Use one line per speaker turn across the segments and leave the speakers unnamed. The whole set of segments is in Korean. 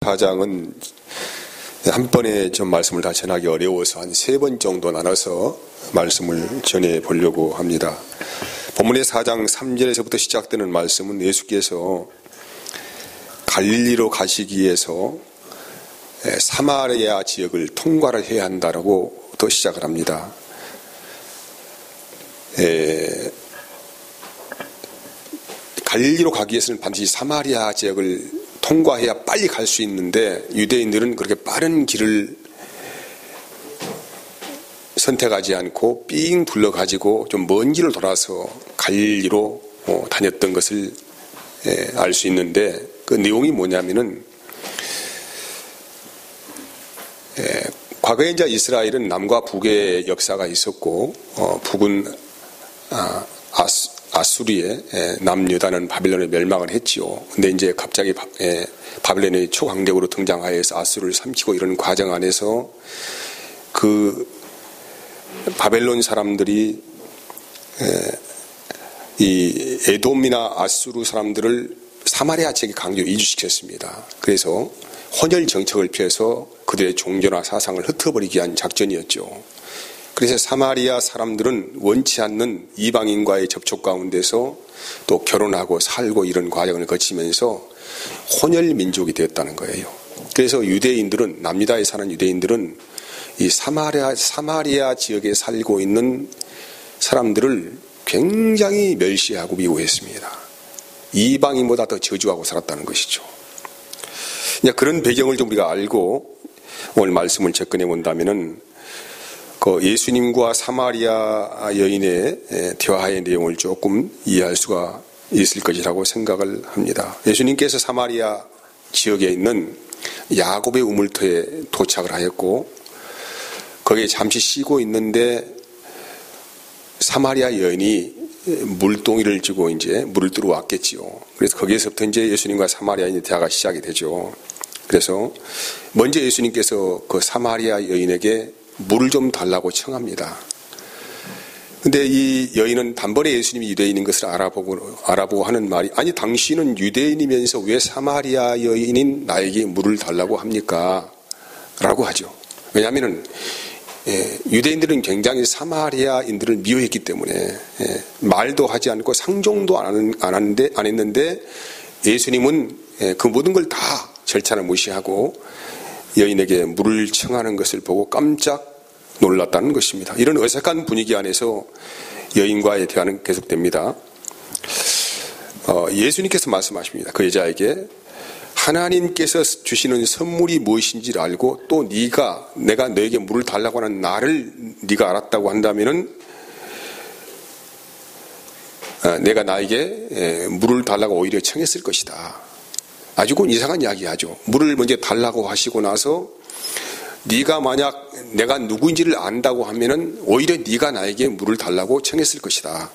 4장은 한 번에 좀 말씀을 다 전하기 어려워서 한 3번 정도 나눠서 말씀을 전해 보려고 합니다. 본문의 4장 3절에서부터 시작되는 말씀은 예수께서 갈릴리로 가시기 위해서 사마리아 지역을 통과를 해야 한다라고 또 시작을 합니다. 갈릴리로 가기 위해서는 반드시 사마리아 지역을 통과해야 빨리 갈 수 있는데 유대인들은 그렇게 빠른 길을 선택하지 않고 삥 둘러가지고 좀 먼 길을 돌아서 갈릴리로 다녔던 것을 알 수 있는데 그 내용이 뭐냐면은 과거에 이제 이스라엘은 남과 북의 역사가 있었고 북은 아수리의 남유다는 바빌론에 멸망을 했지요. 근데 이제 갑자기 바빌론이 초강대국으로 등장하여서 아수르를 삼키고 이런 과정 안에서 그 바벨론 사람들이 이 에돔이나 아수르 사람들을 사마리아 지역에 강제로 이주시켰습니다. 그래서 혼혈 정책을 피해서 그들의 종교나 사상을 흩어버리기 위한 작전이었죠. 그래서 사마리아 사람들은 원치 않는 이방인과의 접촉 가운데서 또 결혼하고 살고 이런 과정을 거치면서 혼혈 민족이 되었다는 거예요. 그래서 유대인들은 남유다에 사는 유대인들은 이 사마리아 지역에 살고 있는 사람들을 굉장히 멸시하고 미워했습니다. 이방인보다 더 저주하고 살았다는 것이죠. 그런 배경을 좀 우리가 알고 오늘 말씀을 접근해 본다면은 그 예수님과 사마리아 여인의 대화의 내용을 조금 이해할 수가 있을 것이라고 생각을 합니다. 예수님께서 사마리아 지역에 있는 야곱의 우물터에 도착을 하였고 거기에 잠시 쉬고 있는데 사마리아 여인이 물동이를 쥐고 이제 물을 뜨러 왔겠지요. 그래서 거기에서부터 이제 예수님과 사마리아인의 대화가 시작이 되죠. 그래서 먼저 예수님께서 그 사마리아 여인에게 물을 좀 달라고 청합니다. 근데 이 여인은 단번에 예수님이 유대인인 것을 알아보고 하는 말이, 아니 당신은 유대인이면서 왜 사마리아 여인인 나에게 물을 달라고 합니까? 라고 하죠. 왜냐하면 유대인들은 굉장히 사마리아인들을 미워했기 때문에 말도 하지 않고 상종도 안 했는데 예수님은 그 모든 걸 다 절차를 무시하고 여인에게 물을 청하는 것을 보고 깜짝 놀랐다는 것입니다. 이런 어색한 분위기 안에서 여인과의 대화는 계속됩니다. 예수님께서 말씀하십니다. 그 여자에게 하나님께서 주시는 선물이 무엇인지를 알고 또 내가 너에게 물을 달라고 하는 나를 네가 알았다고 한다면은 내가 나에게 물을 달라고 오히려 청했을 것이다. 아주 이상한 이야기하죠. 물을 먼저 달라고 하시고 나서 네가 만약 내가 누구인지를 안다고 하면은 오히려 네가 나에게 물을 달라고 청했을 것이다.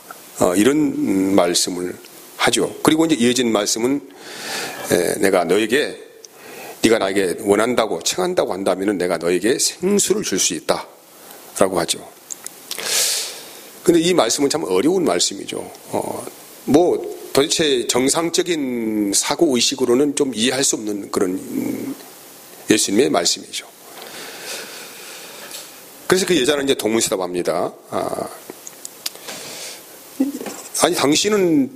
이런 말씀을 하죠. 그리고 이제 이어진 말씀은 네가 나에게 원한다고 청한다고 한다면은 내가 너에게 생수를 줄 수 있다라고 하죠. 근데 이 말씀은 참 어려운 말씀이죠. 도대체 정상적인 사고 의식으로는 좀 이해할 수 없는 그런 예수님의 말씀이죠. 그래서 그 여자는 이제 동문서답합니다. 아니 당신은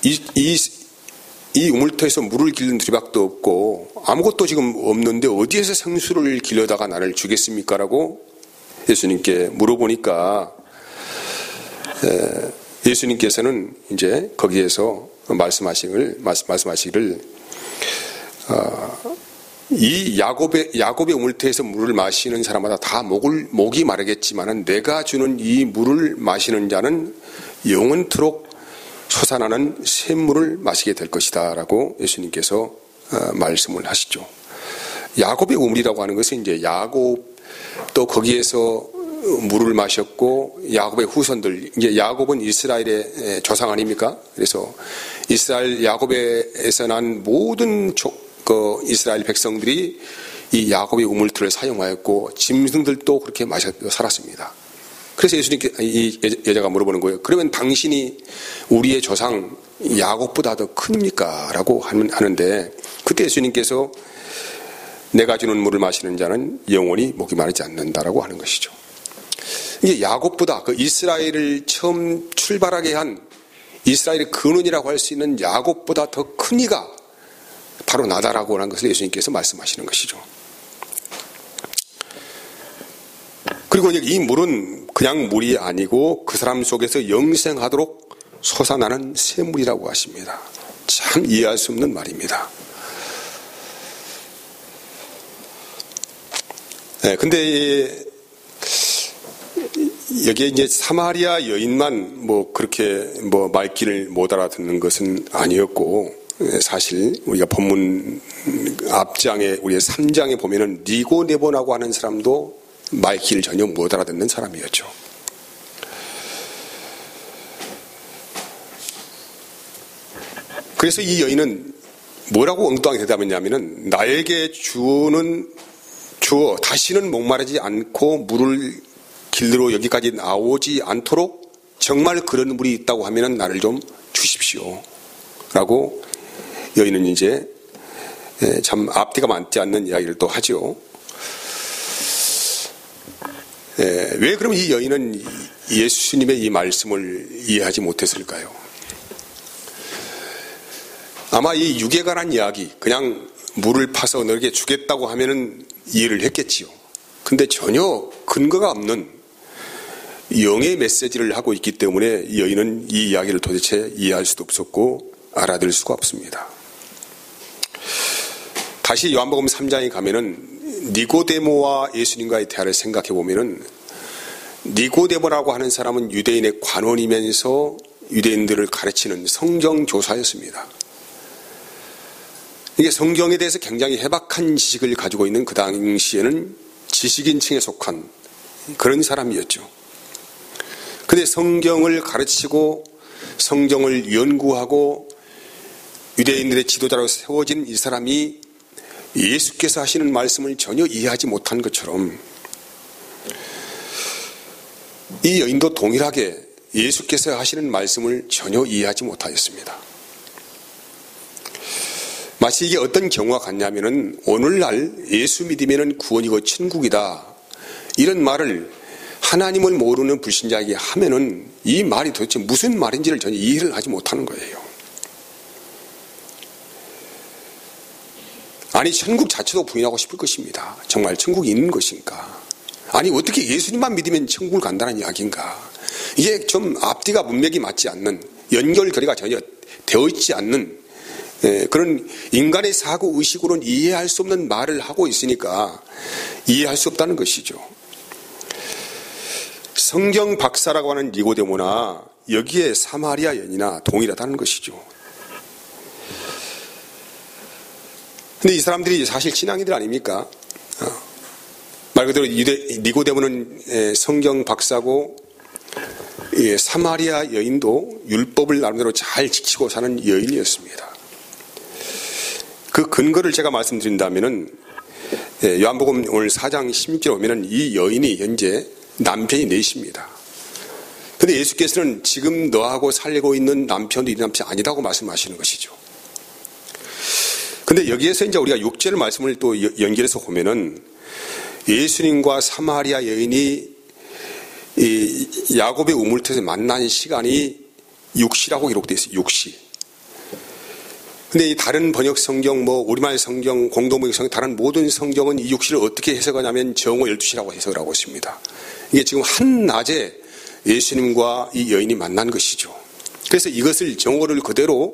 이 우물터에서 물을 길른 드리박도 없고 아무것도 지금 없는데 어디에서 생수를 길러다가 나를 주겠습니까? 라고 예수님께 물어보니까 예수님께서는 이제 거기에서 말씀하시기를 이 야곱의 우물터에서 물을 마시는 사람마다 다 목이 마르겠지만은 내가 주는 이 물을 마시는 자는 영원토록 솟아나는 샘물을 마시게 될 것이다 라고 예수님께서 말씀을 하시죠. 야곱의 우물이라고 하는 것은 이제 야곱 또 거기에서 물을 마셨고 야곱의 후손들, 이제 야곱은 이스라엘의 조상 아닙니까? 그래서 이스라엘 야곱에서 난 모든 이스라엘 백성들이 이 야곱의 우물터를 사용하였고 짐승들도 그렇게 살았습니다. 그래서 예수님께 이 여자가 물어보는 거예요. 그러면 당신이 우리의 조상 야곱보다 더 큽니까? 라고 하는데 그때 예수님께서 내가 주는 물을 마시는 자는 영원히 목이 마르지 않는다라고 하는 것이죠. 이게 야곱보다 그 이스라엘을 처음 출발하게 한 이스라엘의 근원이라고 할 수 있는 야곱보다 더 큰 이가 바로 나다라고 하는 것을 예수님께서 말씀하시는 것이죠. 그리고 이 물은 그냥 물이 아니고 그 사람 속에서 영생하도록 솟아나는 샘물이라고 하십니다. 참 이해할 수 없는 말입니다. 네, 근데 여기에 이제 사마리아 여인만 그렇게 말귀를 못 알아듣는 것은 아니었고, 사실 우리가 본문 앞장에 우리 3장에 보면은 니고데모라고 하는 사람도 말귀를 전혀 못 알아듣는 사람이었죠. 그래서 이 여인은 뭐라고 엉뚱하게 대답했냐면은 나에게 주어 다시는 목마르지 않고 물을 길로 여기까지 나오지 않도록 정말 그런 물이 있다고 하면은 나를 좀 주십시오 라고 여인은 이제 참 앞뒤가 맞지 않는 이야기를 또 하죠. 왜 그럼 이 여인은 예수님의 이 말씀을 이해하지 못했을까요? 아마 이 육에 관한 이야기, 그냥 물을 파서 너에게 주겠다고 하면은 이해를 했겠지요. 근데 전혀 근거가 없는 영의 메시지를 하고 있기 때문에 이 여인은 이 이야기를 도대체 이해할 수도 없었고 알아들을 수가 없습니다. 다시 요한복음 3장에 가면은 니고데모와 예수님과의 대화를 생각해 보면은 니고데모라고 하는 사람은 유대인의 관원이면서 유대인들을 가르치는 성경교사였습니다. 이게 성경에 대해서 굉장히 해박한 지식을 가지고 있는 그 당시에는 지식인층에 속한 그런 사람이었죠. 근데 성경을 가르치고 성경을 연구하고 유대인들의 지도자로 세워진 이 사람이 예수께서 하시는 말씀을 전혀 이해하지 못한 것처럼 이 여인도 동일하게 예수께서 하시는 말씀을 전혀 이해하지 못하였습니다. 마치 이게 어떤 경우와 같냐면은 오늘날 예수 믿으면은 구원이고 천국이다 이런 말을 하나님을 모르는 불신자에게 하면은 이 말이 도대체 무슨 말인지를 전혀 이해를 하지 못하는 거예요. 아니 천국 자체도 부인하고 싶을 것입니다. 정말 천국이 있는 것인가? 아니 어떻게 예수님만 믿으면 천국을 간다는 이야기인가? 이게 좀 앞뒤가 문맥이 맞지 않는, 연결고리가 전혀 되어 있지 않는 그런 인간의 사고 의식으로는 이해할 수 없는 말을 하고 있으니까 이해할 수 없다는 것이죠. 성경 박사라고 하는 니고데모나 여기에 사마리아 여인이나 동일하다는 것이죠. 근데 이 사람들이 사실 신앙인들 아닙니까? 말 그대로 니고데모는 성경 박사고 사마리아 여인도 율법을 나름대로 잘 지키고 사는 여인이었습니다. 그 근거를 제가 말씀드린다면은 요한복음 오늘 4장 16절에 보면은 이 여인이 현재 남편이 넷입니다. 그런데 예수께서는 지금 너하고 살고 있는 남편도 이 남편이 아니라고 말씀하시는 것이죠. 근데 여기에서 이제 우리가 6절 말씀을 또 연결해서 보면은 예수님과 사마리아 여인이 이 야곱의 우물터에서 만난 시간이 6시라고 기록되어 있어요. 6시. 근데 이 다른 번역 성경, 우리말 성경, 공동번역 성경, 다른 모든 성경은 이 6시를 어떻게 해석하냐면 정오 12시라고 해석을 하고 있습니다. 이게 지금 한낮에 예수님과 이 여인이 만난 것이죠. 그래서 이것을 정오를 그대로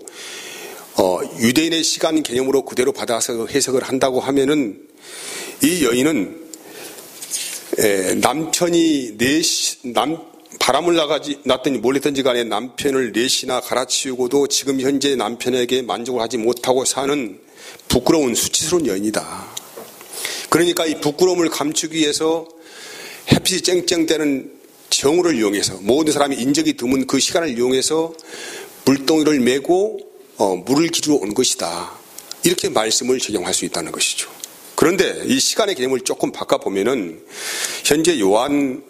유대인의 시간 개념으로 그대로 받아서 해석을 한다고 하면은 이 여인은 남편이 바람을 났더니 몰랐던지 간에 남편을 넷이나 갈아치우고도 지금 현재 남편에게 만족을 하지 못하고 사는 부끄러운 수치스러운 여인이다. 그러니까 이 부끄러움을 감추기 위해서 햇빛이 쨍쨍대는 정오를 이용해서 모든 사람이 인적이 드문 그 시간을 이용해서 물동이를 메고 물을 기르러 온 것이다. 이렇게 말씀을 적용할 수 있다는 것이죠. 그런데 이 시간의 개념을 조금 바꿔보면은 현재 요한복음은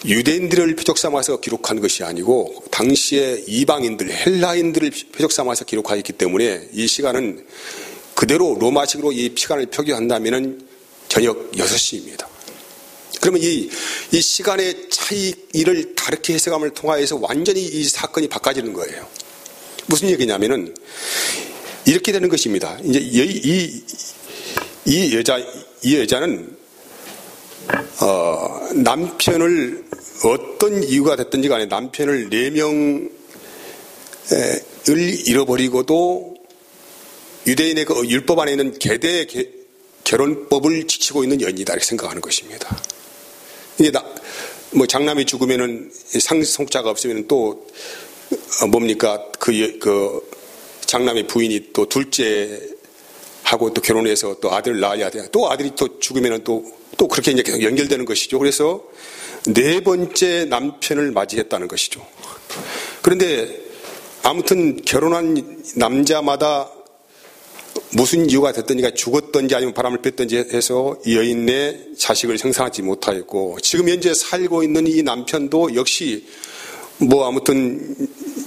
유대인들을 표적 삼아서 기록한 것이 아니고 당시의 이방인들, 헬라인들을 표적 삼아서 기록하였기 때문에 이 시간은 그대로 로마식으로 이 시간을 표기한다면 저녁 6시입니다. 그러면 이 시간의 차이를 다르게 해석함을 통하여서 완전히 이 사건이 바꿔지는 거예요. 무슨 얘기냐면은 이렇게 되는 것입니다. 이제 이 여자는 남편을 어떤 이유가 됐든지 간에 남편을 4명을 잃어버리고도 유대인의 그 율법 안에 있는 계대 결혼법을 지키고 있는 여인이다 이렇게 생각하는 것입니다. 이게 뭐 장남이 죽으면은 상속자가 없으면 또 뭡니까 그 장남의 부인이 또 둘째하고 또 결혼해서 또 아들을 낳아야 돼. 또 아들이 또 죽으면은 또 그렇게 이제 계속 연결되는 것이죠. 그래서 4번째 남편을 맞이했다는 것이죠. 그런데 아무튼 결혼한 남자마다 무슨 이유가 됐든지가 죽었든지 아니면 바람을 폈든지 해서 이 여인의 자식을 생산하지 못하였고 지금 현재 살고 있는 이 남편도 역시 뭐 아무튼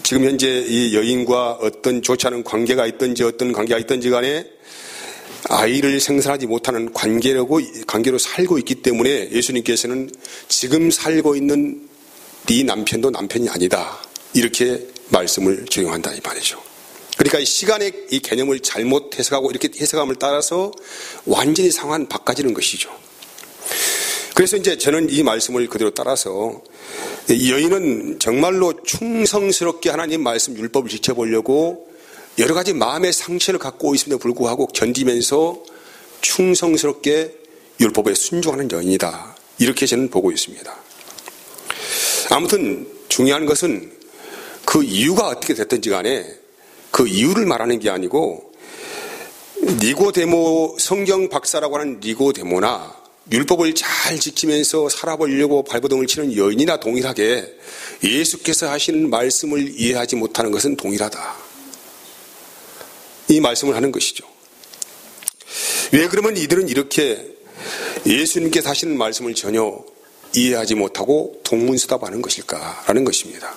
지금 현재 이 여인과 어떤 좋지 않은 관계가 있든지 어떤 관계가 있든지 간에 아이를 생산하지 못하는 관계로 살고 있기 때문에 예수님께서는 지금 살고 있는 네 남편도 남편이 아니다 이렇게 말씀을 적용한다 이 말이죠. 그러니까 이 시간의 이 개념을 잘못 해석하고 이렇게 해석함을 따라서 완전히 상황은 바꿔지는 것이죠. 그래서 이제 저는 이 말씀을 그대로 따라서 이 여인은 정말로 충성스럽게 하나님 말씀 율법을 지켜보려고 여러 가지 마음의 상처를 갖고 있음에도 불구하고 견디면서 충성스럽게 율법에 순종하는 여인이다. 이렇게 저는 보고 있습니다. 아무튼 중요한 것은 그 이유가 어떻게 됐든지 간에 그 이유를 말하는 게 아니고 니고데모 성경 박사라고 하는 니고데모나 율법을 잘 지키면서 살아보려고 발버둥을 치는 여인이나 동일하게 예수께서 하시는 말씀을 이해하지 못하는 것은 동일하다. 이 말씀을 하는 것이죠. 왜 그러면 이들은 이렇게 예수님께서 하시는 말씀을 전혀 이해하지 못하고 동문서답하는 것일까라는 것입니다.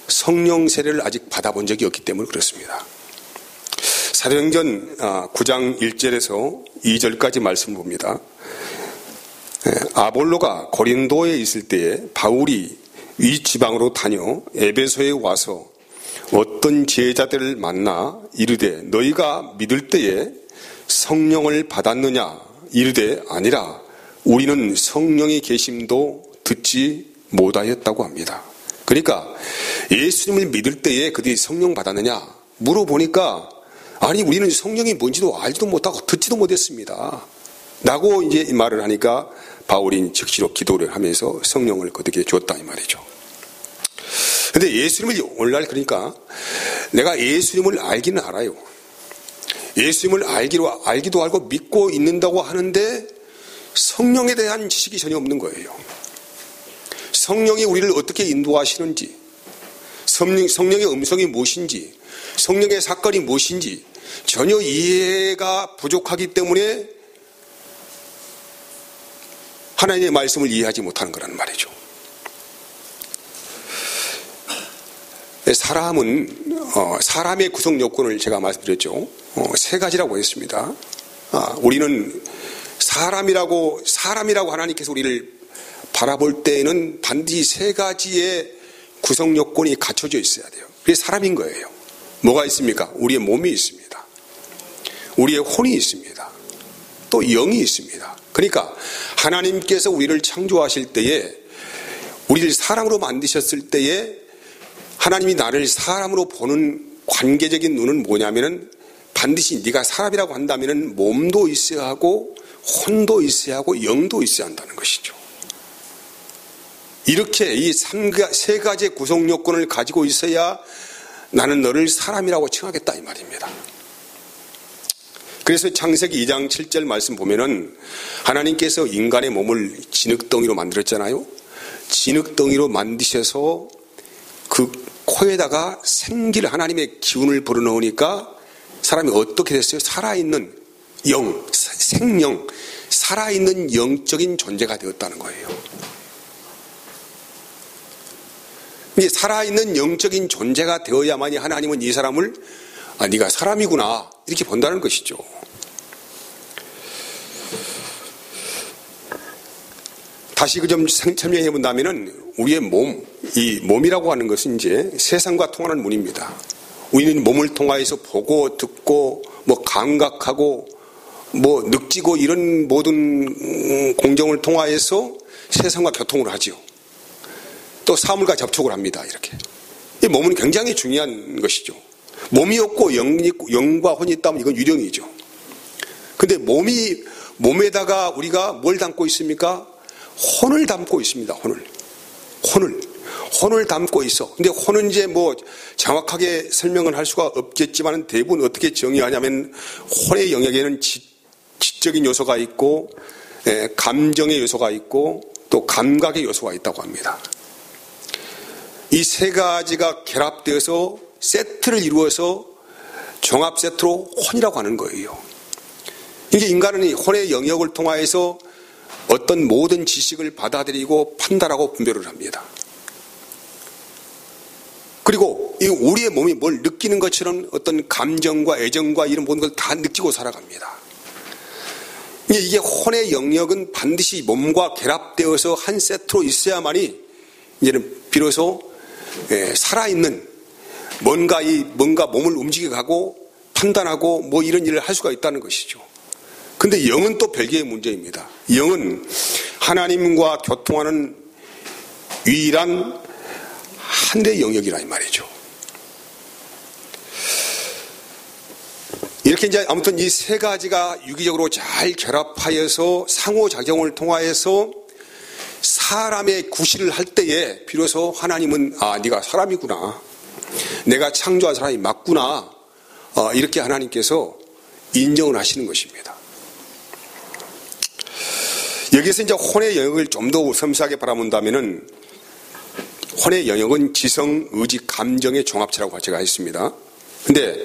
성령 세례를 아직 받아본 적이 없기 때문에 그렇습니다. 사도행전 9장 1절에서 2절까지 말씀을 봅니다. 아볼로가 고린도에 있을 때에 바울이 위 지방으로 다녀 에베소에 와서 어떤 제자들을 만나 이르되 너희가 믿을 때에 성령을 받았느냐 이르되 아니라 우리는 성령의 계심도 듣지 못하였다고 합니다. 그러니까 예수님을 믿을 때에 그들이 성령 받았느냐 물어보니까 아니 우리는 성령이 뭔지도 알지도 못하고 듣지도 못했습니다 라고 이제 말을 하니까 바울이 즉시로 기도를 하면서 성령을 그들에게 줬다 이 말이죠. 근데 예수님을 오늘날 그러니까 내가 예수님을 알기는 알아요. 예수님을 알기도 알고 믿고 있는다고 하는데 성령에 대한 지식이 전혀 없는 거예요. 성령이 우리를 어떻게 인도하시는지, 성령의 음성이 무엇인지, 성령의 사건이 무엇인지 전혀 이해가 부족하기 때문에 하나님의 말씀을 이해하지 못하는 거라는 말이죠. 사람의 구성 요건을 제가 말씀드렸죠. 3가지라고 했습니다. 우리는 사람이라고 하나님께서 우리를 바라볼 때에는 반드시 3가지의 구성 요건이 갖춰져 있어야 돼요. 그게 사람인 거예요. 뭐가 있습니까? 우리의 몸이 있습니다. 우리의 혼이 있습니다. 또 영이 있습니다. 그러니까 하나님께서 우리를 창조하실 때에 우리를 사람으로 만드셨을 때에 하나님이 나를 사람으로 보는 관계적인 눈은 뭐냐면은 반드시 네가 사람이라고 한다면은 몸도 있어야 하고 혼도 있어야 하고 영도 있어야 한다는 것이죠. 이렇게 이 3가지의 구성 요건을 가지고 있어야 나는 너를 사람이라고 칭하겠다 이 말입니다. 그래서 창세기 2장 7절 말씀 보면은 하나님께서 인간의 몸을 진흙덩이로 만들었잖아요. 진흙덩이로 만드셔서 그 코에다가 생기를 하나님의 기운을 불어넣으니까 사람이 어떻게 됐어요? 살아있는 영, 살아있는 영적인 존재가 되었다는 거예요. 이게 살아있는 영적인 존재가 되어야만이 하나님은 이 사람을 네가 사람이구나 이렇게 본다는 것이죠. 다시 그 점 설명해 본다면은 우리의 몸, 이 몸이라고 하는 것은 이제 세상과 통하는 문입니다. 우리는 몸을 통하여서 보고 듣고 뭐 감각하고 뭐 느끼고 이런 모든 공정을 통하여서 세상과 교통을 하죠. 또 사물과 접촉을 합니다. 이렇게. 이 몸은 굉장히 중요한 것이죠. 몸이 없고 영과 혼이 있다면 이건 유령이죠. 근데 몸에다가 우리가 뭘 담고 있습니까? 혼을 담고 있습니다. 혼을 담고 있어. 근데 혼은 이제 뭐 정확하게 설명을 할 수가 없겠지만 대부분 어떻게 정의하냐면 혼의 영역에는 지적인 요소가 있고 감정의 요소가 있고 또 감각의 요소가 있다고 합니다. 이 세 가지가 결합되어서 세트를 이루어서 종합 세트로 혼이라고 하는 거예요. 이게 인간은 이 혼의 영역을 통하여서 어떤 모든 지식을 받아들이고 판단하고 분별을 합니다. 그리고 이 우리의 몸이 뭘 느끼는 것처럼 어떤 감정과 애정과 이런 모든 걸 다 느끼고 살아갑니다. 이게 혼의 영역은 반드시 몸과 결합되어서 한 세트로 있어야만이 이제는 비로소 살아있는 뭔가 몸을 움직여가고 판단하고 뭐 이런 일을 할 수가 있다는 것이죠. 근데 영은 또 별개의 문제입니다. 영은 하나님과 교통하는 유일한 한대 영역이라 이 말이죠. 이렇게 이제 아무튼 이 세 가지가 유기적으로 잘 결합하여서 상호작용을 통하여서 사람의 구실을 할 때에 비로소 하나님은 네가 사람이구나. 내가 창조한 사람이 맞구나. 이렇게 하나님께서 인정을 하시는 것입니다. 여기서 이제 혼의 영역을 좀 더 섬세하게 바라본다면은 혼의 영역은 지성, 의지, 감정의 종합체라고 제가 했습니다. 근데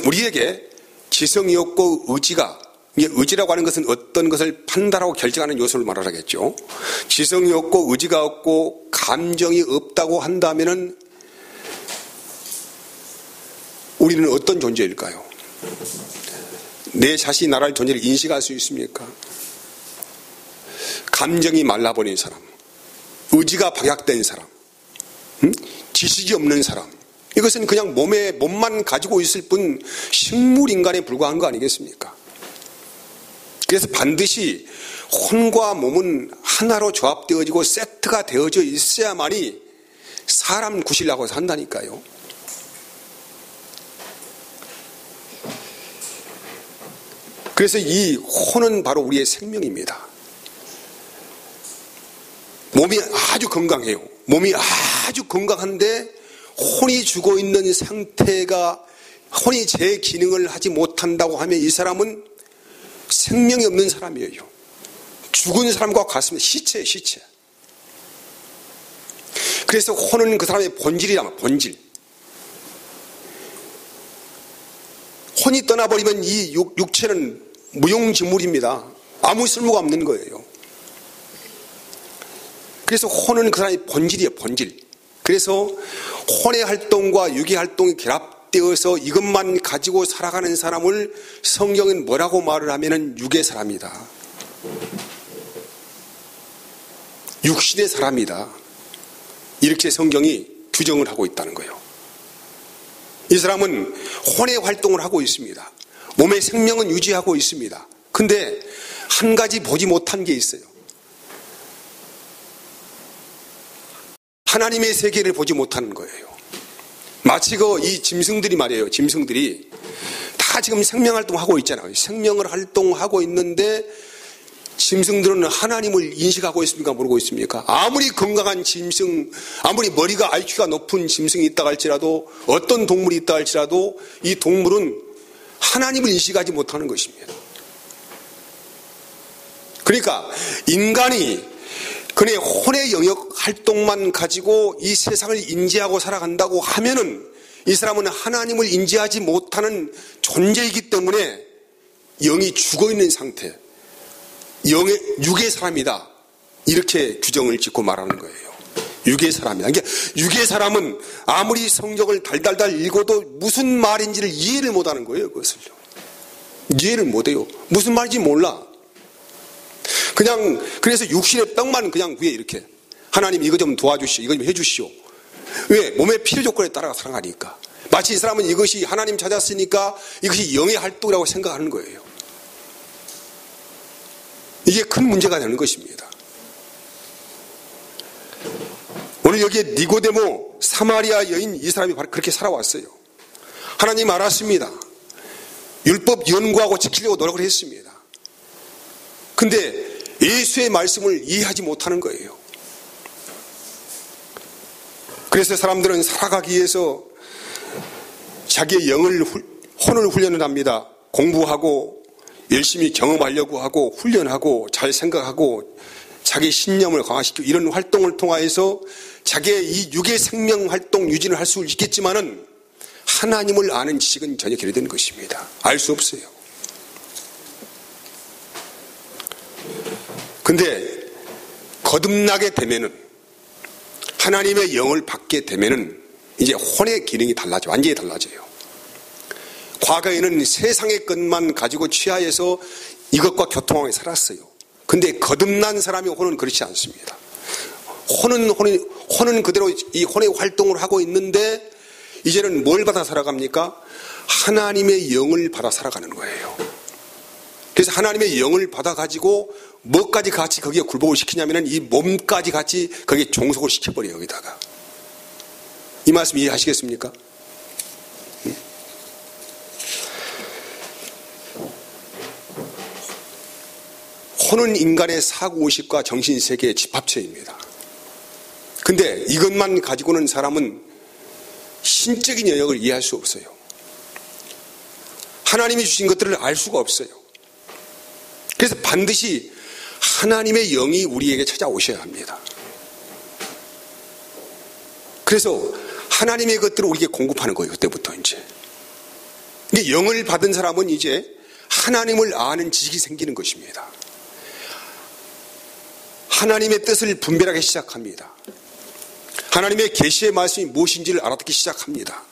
우리에게 지성이 없고 의지라고 하는 것은 어떤 것을 판단하고 결정하는 요소를 말하겠죠. 지성이 없고 의지가 없고 감정이 없다고 한다면은 우리는 어떤 존재일까요? 내 자신이 나라의 존재를 인식할 수 있습니까? 감정이 말라버린 사람, 의지가 박약된 사람, 지식이 없는 사람, 이것은 그냥 몸만 가지고 있을 뿐 식물인간에 불과한 거 아니겠습니까? 그래서 반드시 혼과 몸은 하나로 조합되어지고 세트가 되어져 있어야만이 사람 구실하고 산다니까요. 그래서 이 혼은 바로 우리의 생명입니다. 몸이 아주 건강해요. 몸이 아주 건강한데 혼이 죽어 있는 상태가 혼이 제 기능을 하지 못한다고 하면 이 사람은 생명이 없는 사람이에요. 죽은 사람과 같습니다. 시체. 그래서 혼은 그 사람의 본질이란 본질. 혼이 떠나버리면 이 육체는 무용지물입니다. 아무 쓸모가 없는 거예요. 그래서 혼은 그 사람의 본질이에요. 본질. 그래서 혼의 활동과 육의 활동이 결합되어서 이것만 가지고 살아가는 사람을 성경은 뭐라고 말을 하면은 육의 사람이다. 육신의 사람이다. 이렇게 성경이 규정을 하고 있다는 거예요. 이 사람은 혼의 활동을 하고 있습니다. 몸의 생명은 유지하고 있습니다. 근데 한 가지 보지 못한 게 있어요. 하나님의 세계를 보지 못하는 거예요. 마치 이 짐승들이 말이에요. 짐승들이 다 지금 생명활동하고 있잖아요. 생명을 활동하고 있는데 짐승들은 하나님을 인식하고 있습니까? 모르고 있습니까? 아무리 건강한 짐승, 아무리 머리가 IQ가 높은 짐승이 있다 할지라도 어떤 동물이 있다 할지라도 이 동물은 하나님을 인식하지 못하는 것입니다. 그러니까 인간이 그의 혼의 영역 활동만 가지고 이 세상을 인지하고 살아간다고 하면은 이 사람은 하나님을 인지하지 못하는 존재이기 때문에 영이 죽어있는 상태, 육의 사람이다. 이렇게 규정을 짓고 말하는 거예요. 육의 사람이다. 그러니까 육의 사람은 아무리 성경을 달달달 읽어도 무슨 말인지를 이해를 못하는 거예요. 그것을요. 이해를 못해요. 무슨 말인지 몰라. 그냥 그래서 육신의 떡만 그냥 위에 이렇게 하나님 이거 좀 도와주시오. 이거 좀 해주시오. 왜? 몸의 필요 조건에 따라 살아가니까. 마치 이 사람은 이것이 하나님 찾았으니까 이것이 영의 활동이라고 생각하는 거예요. 이게 큰 문제가 되는 것입니다. 오늘 여기에 니고데모 사마리아 여인 이 사람이 바로 그렇게 살아왔어요. 하나님 알았습니다. 율법 연구하고 지키려고 노력을 했습니다. 근데 예수의 말씀을 이해하지 못하는 거예요. 그래서 사람들은 살아가기 위해서 자기의 혼을 훈련을 합니다. 공부하고 열심히 경험하려고 하고 훈련하고 잘 생각하고 자기 신념을 강화시키고 이런 활동을 통하여서 자기의 이 육의 생명 활동 유지를 할 수 있겠지만은 하나님을 아는 지식은 전혀 결여된 것입니다. 알 수 없어요. 근데 거듭나게 되면은 하나님의 영을 받게 되면은 이제 혼의 기능이 달라져. 완전히 달라져요. 과거에는 세상의 것만 가지고 취하여서 이것과 교통하게 살았어요. 근데 거듭난 사람의 혼은 그렇지 않습니다. 혼은 그대로 이 혼의 활동을 하고 있는데 이제는 뭘 받아 살아갑니까? 하나님의 영을 받아 살아가는 거예요. 그래서 하나님의 영을 받아가지고 뭐까지 같이 거기에 굴복을 시키냐면은 이 몸까지 같이 거기에 종속을 시켜버려요. 여기다가. 이 말씀 이해하시겠습니까? 혼은 인간의 사고의식과 정신세계의 집합체입니다. 근데 이것만 가지고는 사람은 신적인 영역을 이해할 수 없어요. 하나님이 주신 것들을 알 수가 없어요. 그래서 반드시 하나님의 영이 우리에게 찾아오셔야 합니다. 그래서 하나님의 것들을 우리에게 공급하는 거예요. 그때부터 이제. 영을 받은 사람은 이제 하나님을 아는 지식이 생기는 것입니다. 하나님의 뜻을 분별하기 시작합니다. 하나님의 계시의 말씀이 무엇인지를 알아듣기 시작합니다.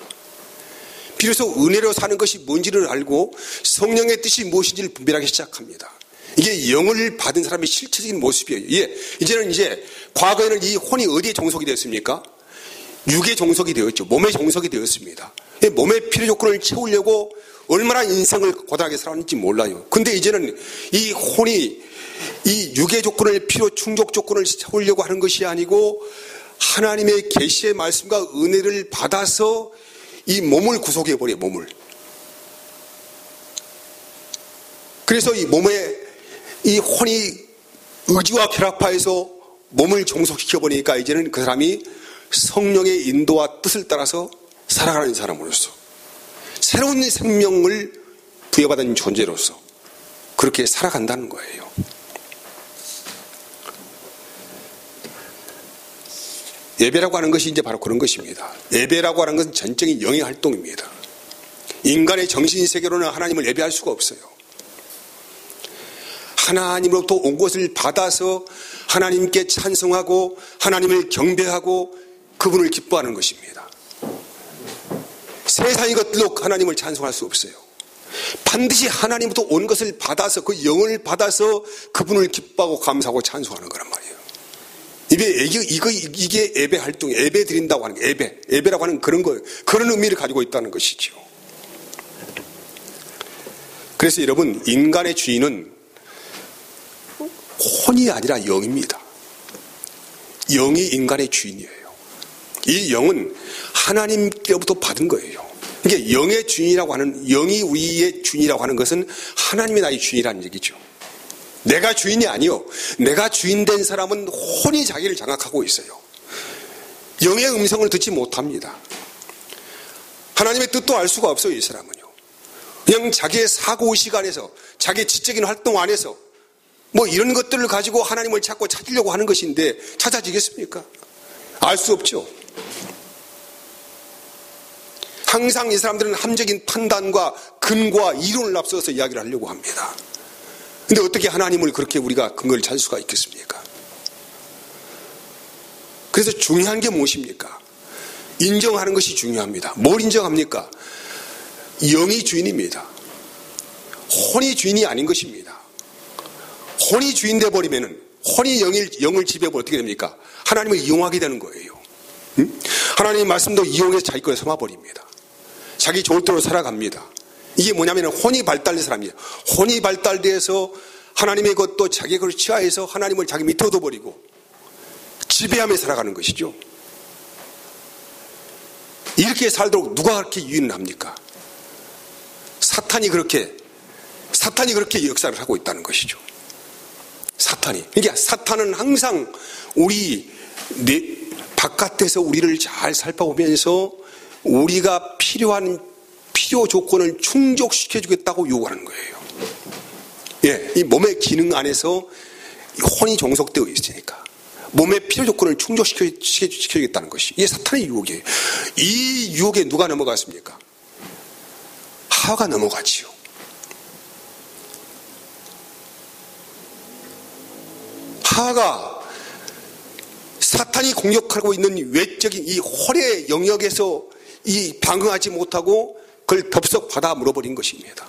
비로소 은혜로 사는 것이 뭔지를 알고 성령의 뜻이 무엇인지를 분별하기 시작합니다. 이게 영을 받은 사람의 실체적인 모습이에요. 이제는 과거에는 이 혼이 어디에 종속이 되었습니까? 육의 종속이 되었죠. 몸의 종속이 되었습니다. 몸의 필요 조건을 채우려고 얼마나 인생을 고단하게 살았는지 몰라요. 근데 이제는 이 혼이 이 육의 조건을 필요 충족 조건을 채우려고 하는 것이 아니고 하나님의 계시의 말씀과 은혜를 받아서 이 몸을 구속해버려요. 몸을. 그래서 이 몸에 이 혼이 의지와 결합하여서 몸을 종속시켜버리니까 이제는 그 사람이 성령의 인도와 뜻을 따라서 살아가는 사람으로서 새로운 생명을 부여받은 존재로서 그렇게 살아간다는 거예요. 예배라고 하는 것이 이제 바로 그런 것입니다. 예배라고 하는 것은 전적인 영의 활동입니다. 인간의 정신세계로는 하나님을 예배할 수가 없어요. 하나님으로부터 온 것을 받아서 하나님께 찬송하고 하나님을 경배하고 그분을 기뻐하는 것입니다. 세상의 것들로 하나님을 찬송할 수 없어요. 반드시 하나님부터 온 것을 받아서 그 영을 받아서 그분을 기뻐하고 감사하고 찬송하는 거란 말이에요. 이게 예배 활동, 예배 드린다고 하는 게 예배라고 하는 그런 거예요. 그런 의미를 가지고 있다는 것이죠. 그래서 여러분, 인간의 주인은 혼이 아니라 영입니다. 영이 인간의 주인이에요. 이 영은 하나님께로부터 받은 거예요. 그러니까 영의 주인이라고 하는, 영이 우리의 주인이라고 하는 것은 하나님이 나의 주인이라는 얘기죠. 내가 주인이 아니요. 내가 주인 된 사람은 혼이 자기를 장악하고 있어요. 영의 음성을 듣지 못합니다. 하나님의 뜻도 알 수가 없어요. 이 사람은요. 그냥 자기의 사고의식 안에서 자기의 지적인 활동 안에서 뭐 이런 것들을 가지고 하나님을 찾으려고 하는 것인데 찾아지겠습니까? 알 수 없죠. 항상 이 사람들은 함적인 판단과 근거와 이론을 앞서서 이야기를 하려고 합니다. 근데 어떻게 하나님을 그렇게 우리가 근거를 찾을 수가 있겠습니까? 그래서 중요한 게 무엇입니까? 인정하는 것이 중요합니다. 뭘 인정합니까? 영이 주인입니다. 혼이 주인이 아닌 것입니다. 혼이 주인 되어버리면은, 혼이 영을 지배해버리면 어떻게 됩니까? 하나님을 이용하게 되는 거예요. 하나님의 말씀도 이용해서 자기 거에 삼아버립니다. 자기 좋을 대로 살아갑니다. 이게 뭐냐면 혼이 발달된 사람이에요. 혼이 발달돼서 하나님의 것도 자기 것을 취하해서 하나님을 자기 밑으로 둬버리고 지배하며 살아가는 것이죠. 이렇게 살도록 누가 그렇게 유인을 합니까? 사탄이 그렇게 역사를 하고 있다는 것이죠. 그러니까 사탄은 항상 우리 바깥에서 우리를 잘 살펴보면서 우리가 필요 조건을 충족시켜주겠다고 요구하는 거예요. 예, 이 몸의 기능 안에서 혼이 종속되어 있으니까 몸의 필요 조건을 충족시켜주겠다는 것이 이게 사탄의 유혹이에요. 이 유혹에 누가 넘어갔습니까? 하와가 넘어가지요. 하와가 사탄이 공격하고 있는 외적인 이 혼의 영역에서 방어하지 못하고 그걸 덥석 받아 물어버린 것입니다.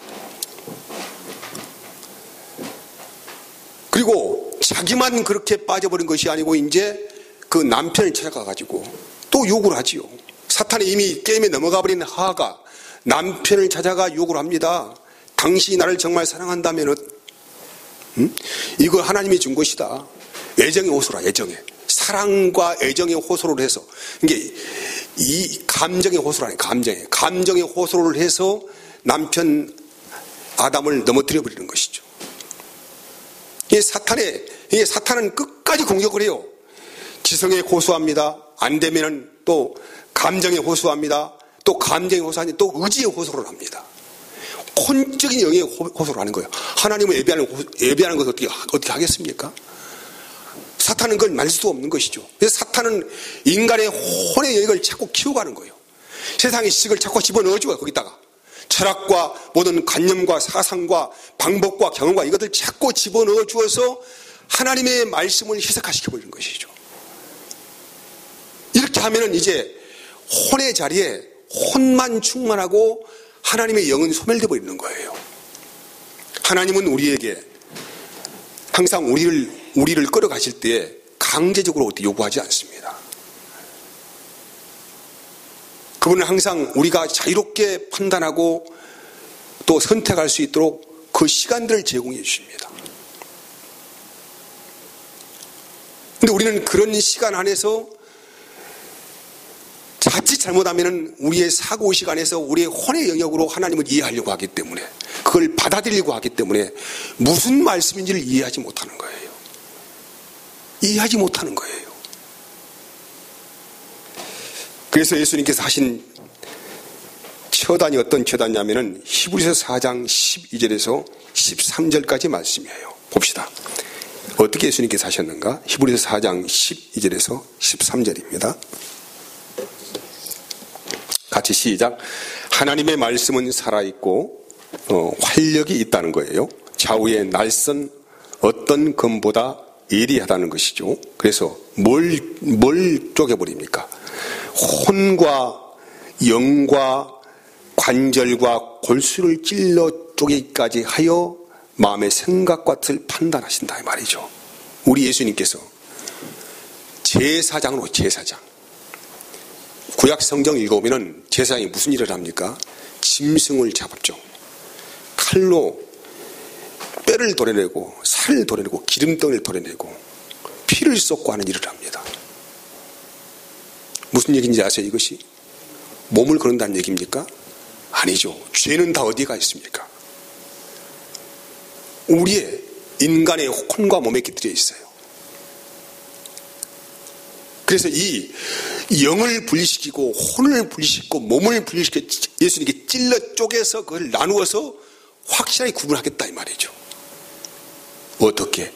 그리고 자기만 그렇게 빠져버린 것이 아니고 이제 그 남편을 찾아가가지고 또 욕을 하지요. 사탄이 이미 게임에 넘어가 버린 하와가 남편을 찾아가 욕을 합니다. 당신이 나를 정말 사랑한다면 이거 하나님이 준 것이다. 애정의 호소라. 애정의 사랑과 애정의 호소를 해서 이게 이 감정의 호소라니. 감정의 호소를 해서 남편 아담을 넘어뜨려 버리는 것이죠. 이게 사탄은 끝까지 공격을 해요. 지성에 호소합니다. 안 되면은 또 감정에 호소합니다. 또 감정에 호소하니 또 의지에 호소를 합니다. 혼적인 영의 호소를 하는 거예요. 하나님을 예배하는 것을 어떻게 하겠습니까? 사탄은 그걸 말 수도 없는 것이죠. 그래서 사탄은 인간의 혼의 영역을 자꾸 키워가는 거예요. 세상의 지식을 자꾸 집어넣어줘요. 거기다가 철학과 모든 관념과 사상과 방법과 경험과 이것들 자꾸 집어넣어 주어서 하나님의 말씀을 희석화시켜버리는 것이죠. 이렇게 하면은 이제 혼의 자리에 혼만 충만하고 하나님의 영은 소멸되어 버리는 거예요. 하나님은 우리에게 항상 우리를 끌어가실 때 강제적으로 어떻게 요구하지 않습니다. 그분은 항상 우리가 자유롭게 판단하고 또 선택할 수 있도록 그 시간들을 제공해 주십니다. 근데 우리는 그런 시간 안에서 자칫 잘못하면 우리의 사고의식 안에서 우리의 혼의 영역으로 하나님을 이해하려고 하기 때문에 그걸 받아들이려고 하기 때문에 무슨 말씀인지를 이해하지 못하는 거예요. 이해하지 못하는 거예요. 그래서 예수님께서 하신 처단이 어떤 처단이냐면은 히브리서 4장 12절에서 13절까지 말씀이에요. 봅시다. 어떻게 예수님께서 하셨는가? 히브리서 4장 12절에서 13절입니다. 같이 시작. 하나님의 말씀은 살아있고 활력이 있다는 거예요. 좌우의 날선 어떤 검보다 예리하다는 것이죠. 그래서 뭘 쪼개버립니까? 혼과 영과 관절과 골수를 찔러 쪼개기까지 하여 마음의 생각과 뜻을 판단하신다 이 말이죠. 우리 예수님께서 제사장으로 제사장. 구약 성경 읽어보면 제사장이 무슨 일을 합니까? 짐승을 잡았죠. 칼로 뼈를 도려내고 살을 도려내고 기름덩이를 도려내고 피를 쏟고 하는 일을 합니다. 무슨 얘기인지 아세요? 이것이 몸을 거른다는 얘기입니까? 아니죠. 죄는 다 어디가 있습니까? 우리의 인간의 혼과 몸에 깃들여 있어요. 그래서 이 영을 분리시키고 혼을 분리시키고 몸을 분리시켜 예수님께 찔러 쪼개서 그걸 나누어서 확실하게 구분하겠다 이 말이죠. 어떻게?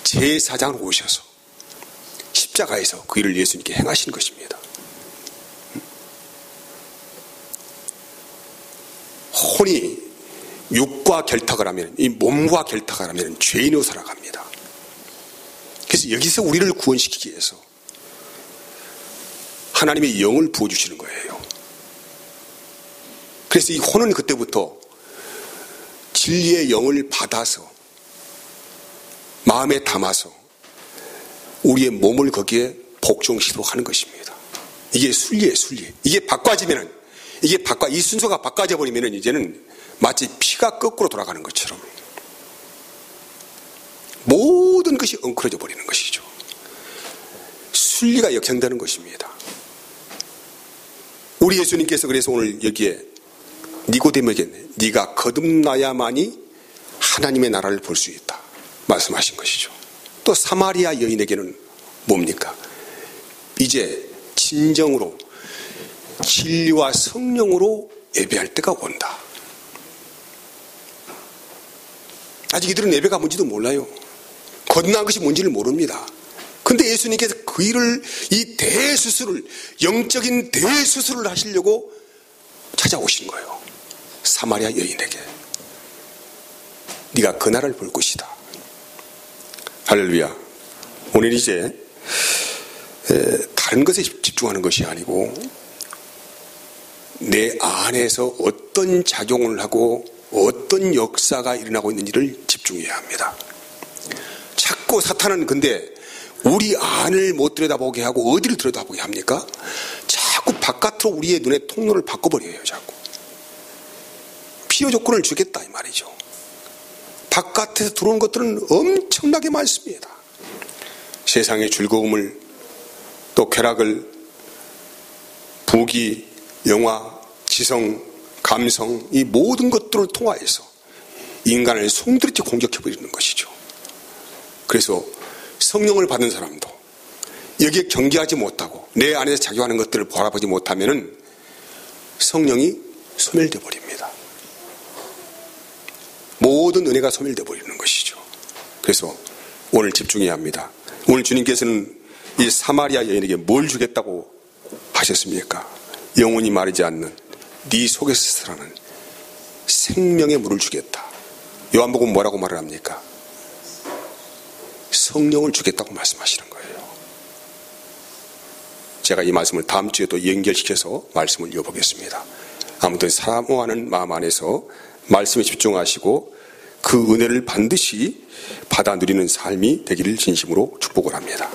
제사장으로 오셔서 십자가에서 그 일을 예수님께 행하신 것입니다. 혼이 육과 결탁을 하면, 이 몸과 결탁을 하면 죄인으로 살아갑니다. 그래서 여기서 우리를 구원시키기 위해서 하나님의 영을 부어주시는 거예요. 그래서 이 혼은 그때부터 진리의 영을 받아서 마음에 담아서 우리의 몸을 거기에 복종시키도록 하는 것입니다. 이게 순리예요, 순리. 이게 바꿔지면은, 이 순서가 바꿔져 버리면은 이제는 마치 피가 거꾸로 돌아가는 것처럼 모든 것이 엉클어져 버리는 것이죠. 순리가 역행되는 것입니다. 우리 예수님께서 그래서 오늘 여기에 니고데모에게 네가 거듭나야만이 하나님의 나라를 볼 수 있다 말씀하신 것이죠. 또 사마리아 여인에게는 뭡니까? 이제 진정으로 진리와 성령으로 예배할 때가 온다. 아직 이들은 예배가 뭔지도 몰라요. 거듭난 것이 뭔지를 모릅니다. 근데 예수님께서 그 일을, 이 대수술을, 영적인 대수술을 하시려고 찾아오신 거예요. 사마리아 여인에게. 네가 그 나라를 볼 것이다. 할렐루야. 오늘 이제 다른 것에 집중하는 것이 아니고 내 안에서 어떤 작용을 하고 어떤 역사가 일어나고 있는지를 집중해야 합니다. 자꾸 사탄은 근데 우리 안을 못 들여다보게 하고 어디를 들여다보게 합니까? 자꾸 바깥으로 우리의 눈의 통로를 바꿔버려요. 자꾸 필요 조건을 주겠다 이 말이죠. 바깥에서 들어오는 것들은 엄청나게 많습니다. 세상의 즐거움을, 또 쾌락을, 부귀, 영화, 지성, 감성, 이 모든 것들을 통하여서 인간을 송두리째 공격해버리는 것이죠. 그래서 성령을 받은 사람도 여기에 경계하지 못하고 내 안에서 작용하는 것들을 바라보지 못하면 성령이 소멸되어 버립니다. 모든 은혜가 소멸되어 버리는 것이죠. 그래서 오늘 집중해야 합니다. 오늘 주님께서는 이 사마리아 여인에게 뭘 주겠다고 하셨습니까? 영원히 마르지 않는 네 속에서 살아나는 생명의 물을 주겠다. 요한복음 뭐라고 말을 합니까? 성령을 주겠다고 말씀하시는 거예요. 제가 이 말씀을 다음 주에 또 연결시켜서 말씀을 이어보겠습니다. 아무튼 사모하는 마음 안에서 말씀에 집중하시고 그 은혜를 반드시 받아 누리는 삶이 되기를 진심으로 축복을 합니다.